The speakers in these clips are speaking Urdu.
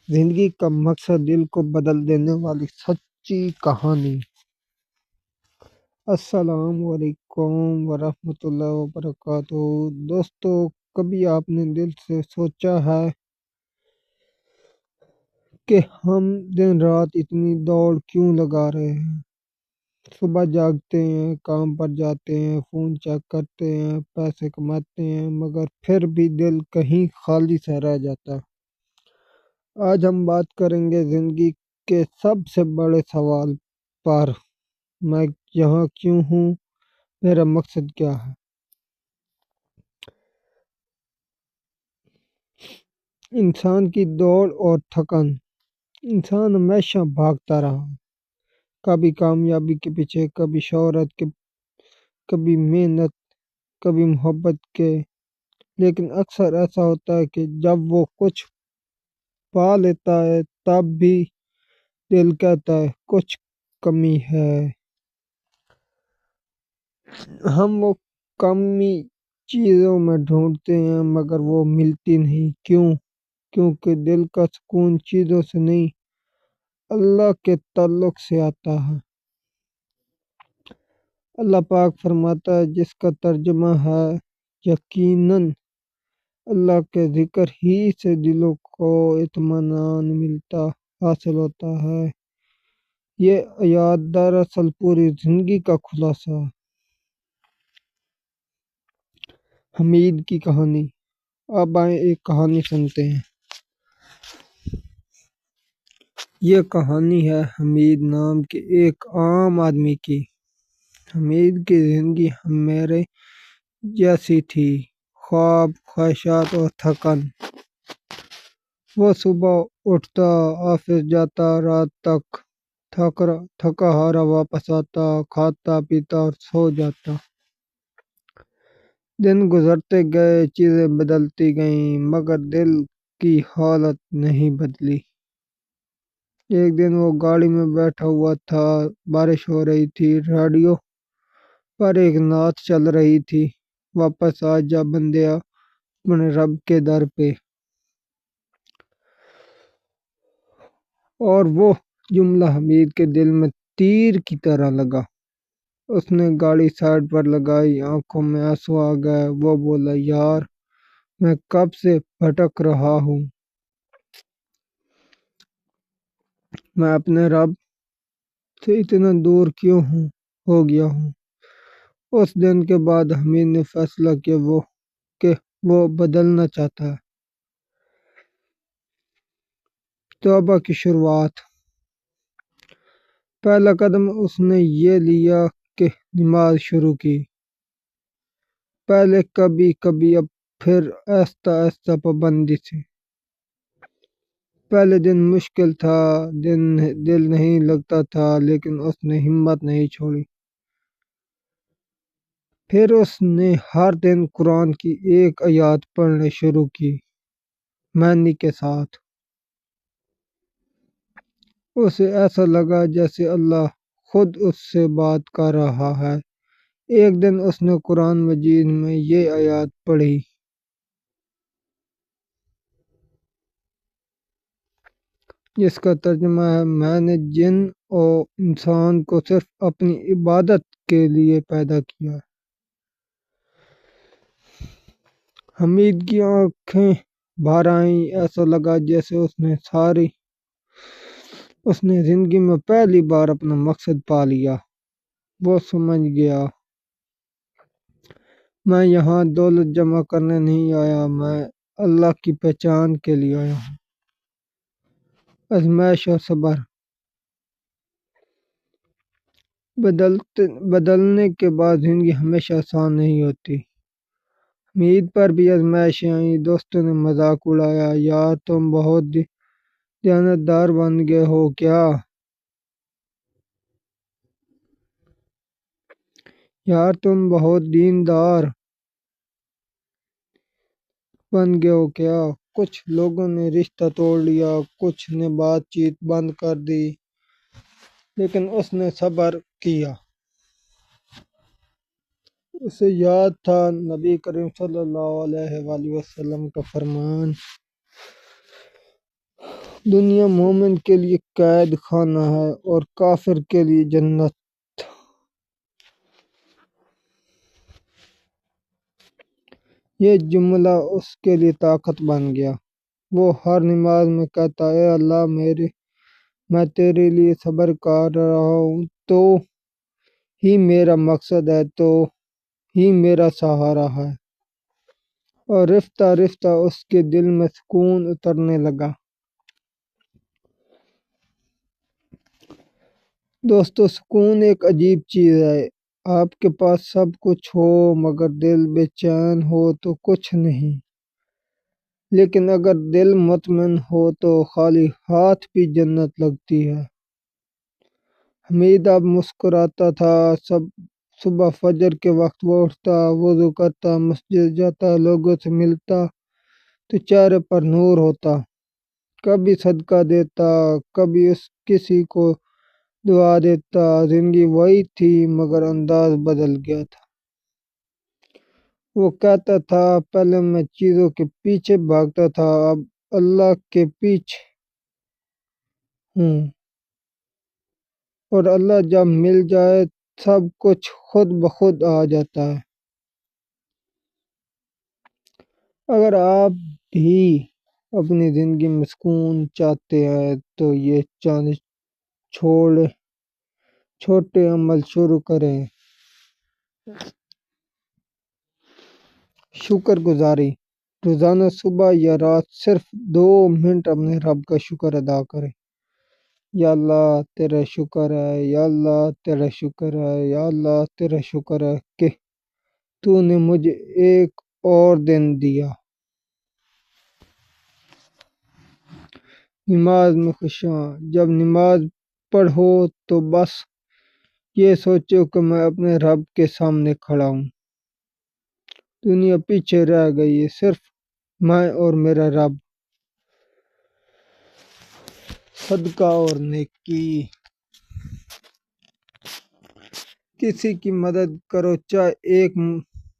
زندگی کا مقصد دل کو بدل دینے والی سچی کہانی۔ السلام علیکم ورحمۃ اللہ وبرکاتہ۔ دوستو، کبھی آپ نے دل سے سوچا ہے کہ ہم دن رات اتنی دوڑ کیوں لگا رہے ہیں؟ صبح جاگتے ہیں، کام پر جاتے ہیں، فون چیک کرتے ہیں، پیسے کماتے ہیں، مگر پھر بھی دل کہیں خالی سا رہ جاتا۔ آج ہم بات کریں گے زندگی کے سب سے بڑے سوال پر: میں یہاں کیوں ہوں؟ میرا مقصد کیا ہے؟ انسان کی دوڑ اور تھکن۔ انسان ہمیشہ بھاگتا رہا، کبھی کامیابی کے پیچھے، کبھی شہرت کے، کبھی محنت، کبھی محبت کے، لیکن اکثر ایسا ہوتا ہے کہ جب وہ کچھ پا لیتا ہے تب بھی دل کہتا ہے کچھ کمی ہے۔ ہم وہ کمی چیزوں میں ڈھونڈتے ہیں مگر وہ ملتی نہیں۔ کیوں؟ کیونکہ دل کا سکون چیزوں سے نہیں، اللہ کے تعلق سے آتا ہے۔ اللہ پاک فرماتا ہے، جس کا ترجمہ ہے یقیناً اللہ کے ذکر ہی سے دلوں کو اطمینان حاصل ہوتا ہے۔ یہ آیات دراصل پوری زندگی کا خلاصہ ہے۔ حمید کی کہانی۔ اب آئیں ایک کہانی سنتے ہیں۔ یہ کہانی ہے حمید نام کے ایک عام آدمی کی۔ حمید کی زندگی میرے جیسی تھی، خواب، خواہشات اور تھکن۔ وہ صبح اٹھتا، آفس جاتا، رات تک تھکا ہارا واپس آتا، کھاتا پیتا اور سو جاتا۔ دن گزرتے گئے، چیزیں بدلتی گئیں، مگر دل کی حالت نہیں بدلی۔ ایک دن وہ گاڑی میں بیٹھا ہوا تھا، بارش ہو رہی تھی، ریڈیو پر ایک نعت چل رہی تھی: واپس آ جا بندیا اپنے رب کے در پہ۔ اور وہ جملہ حمید کے دل میں تیر کی طرح لگا۔ اس نے گاڑی سائیڈ پر لگائی، آنکھوں میں آنسو آ گئے۔ وہ بولا، یار میں کب سے بھٹک رہا ہوں، میں اپنے رب سے اتنا دور کیوں ہو گیا ہوں؟ اس دن کے بعد حمید نے فیصلہ کیا کہ وہ بدلنا چاہتا ہے۔ توبہ کی شروعات۔ پہلا قدم اس نے یہ لیا کہ نماز شروع کی۔ پہلے کبھی کبھی، اب پھر آہستہ آہستہ پابندی سے۔ پہلے دن مشکل تھا، دل نہیں لگتا تھا، لیکن اس نے ہمت نہیں چھوڑی۔ پھر اس نے ہر دن قرآن کی ایک آیت پڑھنا شروع کی، معنی کے ساتھ۔ اسے ایسا لگا جیسے اللہ خود اس سے بات کر رہا ہے۔ ایک دن اس نے قرآن مجید میں یہ آیت پڑھی: جس کا ترجمہ ہے، میں نے جن و انسان کو صرف اپنی عبادت کے لیے پیدا کیا ہے۔ حمید کی آنکھیں بھر آئیں، ایسا لگا جیسے اس نے زندگی میں پہلی بار اپنا مقصد پا لیا۔ وہ سمجھ گیا، میں یہاں دولت جمع کرنے نہیں آیا، میں اللہ کی پہچان کے لیے آیا ہوں۔ آزمائش اور صبر۔ بدلنے کے بعد زندگی ہمیشہ آسان نہیں ہوتی۔ حمید پر بھی آزمائشیں آئیں۔ دوستوں نے مذاق اڑایا، یار تم بہت دیانتدار بن گئے ہو کیا؟ یار تم بہت دیندار بن گئے ہو کیا؟ کچھ لوگوں نے رشتہ توڑ لیا، کچھ نے بات چیت بند کر دی، لیکن اس نے صبر کیا۔ اسے یاد تھا نبی کریم صلی اللہ علیہ وآلہ وسلم کا فرمان: دنیا مومن کے لیے قید خانہ ہے اور کافر کے لیے جنت۔ یہ جملہ اس کے لیے طاقت بن گیا۔ وہ ہر نماز میں کہتا، اے اللہ میں تیرے لیے صبر کر رہا ہوں، تو ہی میرا مقصد ہے، تو ہی میرا سہارا ہے۔ اور رفتہ رفتہ اس کے دل میں سکون اترنے لگا۔ دوستو، سکون ایک عجیب چیز ہے۔ آپ کے پاس سب کچھ ہو مگر دل بے چین ہو تو کچھ نہیں، لیکن اگر دل مطمئن ہو تو خالی ہاتھ بھی جنت لگتی ہے۔ حمید اب مسکراتا تھا۔ صبح فجر کے وقت وہ اٹھتا، وضو کرتا، مسجد جاتا، لوگوں سے ملتا تو چہرے پر نور ہوتا۔ کبھی صدقہ دیتا، کبھی کسی کو دعا دیتا۔ زندگی وہی تھی مگر انداز بدل گیا تھا۔ وہ کہتا تھا، پہلے میں چیزوں کے پیچھے بھاگتا تھا، اب اللہ کے پیچھے ہوں، اور اللہ جب مل جائے سب کچھ خود بخود آ جاتا ہے۔ اگر آپ بھی اپنی زندگی میں سکون چاہتے ہیں تو یہ چاند چھوٹے عمل شروع کریں۔ شکر گزاری، روزانہ صبح یا رات صرف 2 منٹ اپنے رب کا شکر ادا کریں۔ یا اللہ تیرا شکر ہے، یا اللہ تیرا شکر ہے، یا اللہ تیرا شکر ہے کہ تو نے مجھے ایک اور دن دیا۔ نماز میں خوشیاں، جب نماز پڑھو تو بس یہ سوچو کہ میں اپنے رب کے سامنے کھڑا ہوں۔ دنیا پیچھے رہ گئی ہے، صرف میں اور میرا رب۔ صدقہ اور نیکی، کسی کی مدد کرو، چاہے ایک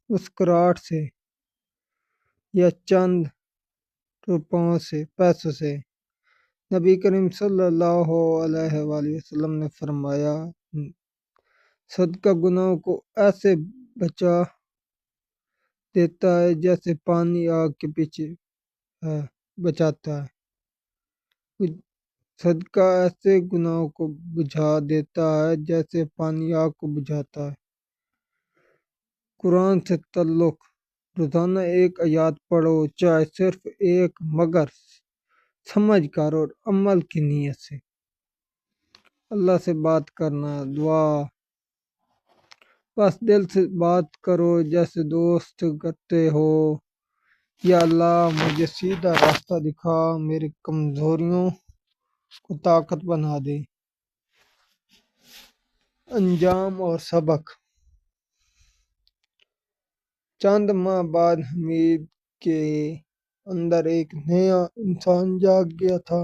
مسکراہٹ سے یا چند پیسوں سے۔ نبی کریم صلی اللہ علیہ وآلہ وسلم نے فرمایا، صدقہ گناہوں کو ایسے بچا دیتا ہے جیسے پانی آگ کے پیچھے بچاتا ہے۔ صدقہ ایسے گناہوں کو بجھا دیتا ہے جیسے پانی آگ کو بجھاتا ہے۔ قرآن سے تعلق، روزانہ ایک آیت پڑھو، چاہے صرف ایک، مگر سمجھ کر اور عمل کی نیت سے۔ اللہ سے بات کرنا، دعا، بس دل سے بات کرو جیسے دوست کرتے ہو۔ یا اللہ مجھے سیدھا راستہ دکھا، میری کمزوریوں کو طاقت بنا دے۔ انجام اور سبق، چند ماہ بعد حمید کے اندر ایک نیا انسان جاگ گیا تھا۔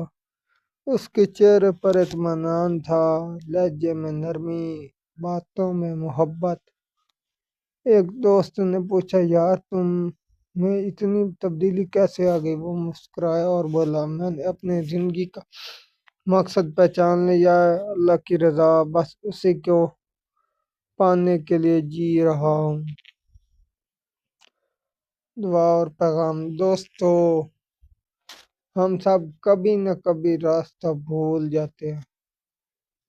اس کے چہرے پر اطمینان تھا، لہجے میں نرمی، باتوں میں محبت۔ ایک دوست نے پوچھا، یار تم میں اتنی تبدیلی کیسے آ گئی؟ وہ مسکرایا اور بولا، میں نے اپنی زندگی کا مقصد پہچان لیا ہے، اللہ کی رضا، بس اسی کو پانے کے لیے جی رہا ہوں۔ دعا اور پیغام، دوستو ہم سب کبھی نہ کبھی راستہ بھول جاتے ہیں،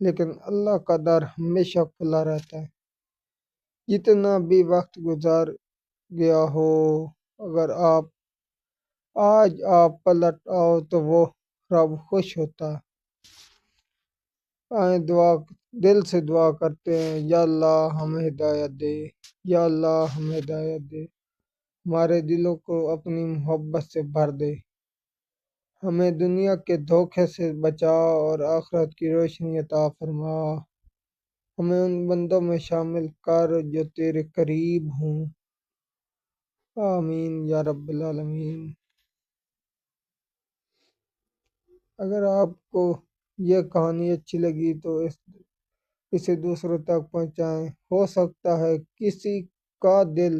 لیکن اللہ کا در ہمیشہ کھلا رہتا ہے۔ جتنا بھی وقت گزر گیا ہو، اگر آج آپ پلٹ آؤ تو وہ رب خوش ہوتا ہے۔ آئیں دل سے دعا کرتے ہیں، یا اللہ ہمیں ہدایت دے، یا اللہ ہمیں ہدایت دے، ہمارے دلوں کو اپنی محبت سے بھر دے، ہمیں دنیا کے دھوکے سے بچا اور آخرت کی روشنی عطا فرما، ہمیں ان بندوں میں شامل کر جو تیرے قریب ہوں۔ آمین یا رب العالمین۔ اگر آپ کو یہ کہانی اچھی لگی تو اسے دوسروں تک پہنچائیں، ہو سکتا ہے کسی کا دل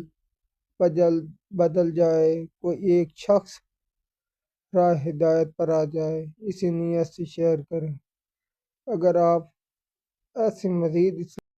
بدل جائے۔ کوئی ایک شخص راہ ہدایت پر آ جائے، اسی نیت سے شیئر کریں۔ اگر آپ ایسی مزید